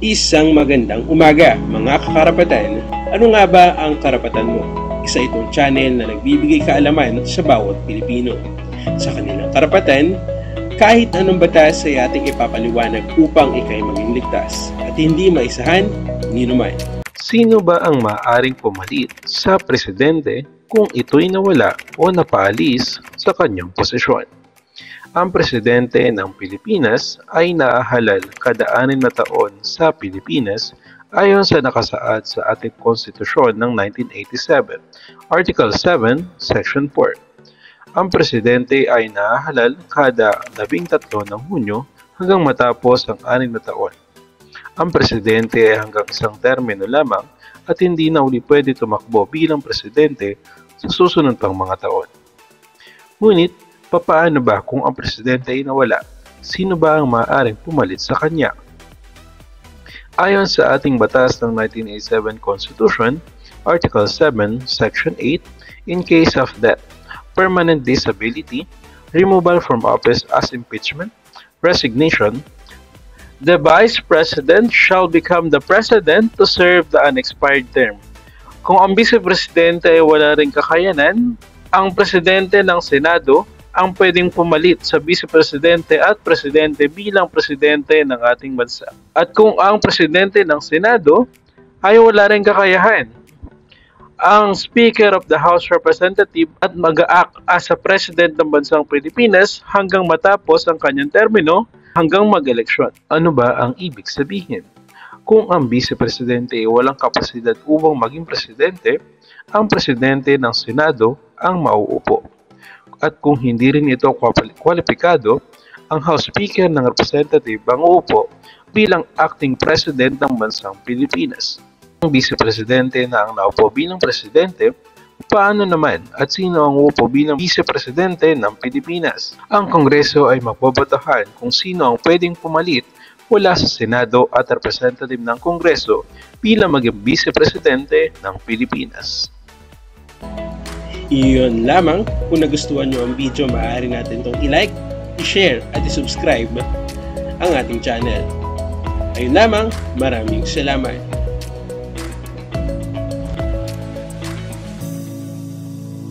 Isang magandang umaga, mga kakarapatan. Ano nga ba ang karapatan mo? Isa itong channel na nagbibigay kaalaman sa bawat Pilipino. Sa kanilang karapatan, kahit anong batas ay ating ipapaliwanag upang ikay maging ligtas at hindi maisahan ni naman. Sino ba ang maaaring pumalit sa presidente kung ito'y nawala o napaalis sa kanyang posisyon? Ang presidente ng Pilipinas ay naahalal kada 6 na taon sa Pilipinas ayon sa nakasaad sa ating konstitusyon ng 1987, Article 7, Section 4. Ang presidente ay naahalal kada 13 ng Hunyo hanggang matapos ang 6 na taon. Ang presidente ay hanggang isang termino lamang at hindi na uli pwede tumakbo bilang presidente sa susunod pang mga taon. Ngunit, papaano ba kung ang presidente ay nawala? Sino ba ang maaaring pumalit sa kanya? Ayon sa ating batas ng 1987 Constitution, Article 7, Section 8, in case of death, permanent disability, removal from office as impeachment, resignation, the Vice President shall become the President to serve the unexpired term. Kung ang Vice Presidente ay wala ring kakayanan, ang Presidente ng Senado ang pwedeng pumalit sa Vice Presidente at Presidente bilang Presidente ng ating bansa. At kung ang Presidente ng Senado ay wala ring kakayahan, ang Speaker of the House Representative at mag-a-act as a President ng bansang Pilipinas hanggang matapos ang kanyang termino hanggang mag-eleksyon. Ano ba ang ibig sabihin? Kung ang Vice Presidente ay walang kapasidad upang maging Presidente, ang Presidente ng Senado ang mauupo. At kung hindi rin ito kwalipikado, ang House Speaker ng Representative ang uupo bilang acting President ng bansang Pilipinas. Ang Vice Presidente na ang naupo bilang Presidente, paano naman at sino ang uupo bilang Vice Presidente ng Pilipinas? Ang Kongreso ay magbobotohan kung sino ang pwedeng pumalit mula sa Senado at Representative ng Kongreso bilang maging Vice Presidente ng Pilipinas. Iyon lamang. Kung nagustuhan nyo ang video, maaari natin itong i-like, i-share at i-subscribe ang ating channel. Ayun lamang, maraming salamat.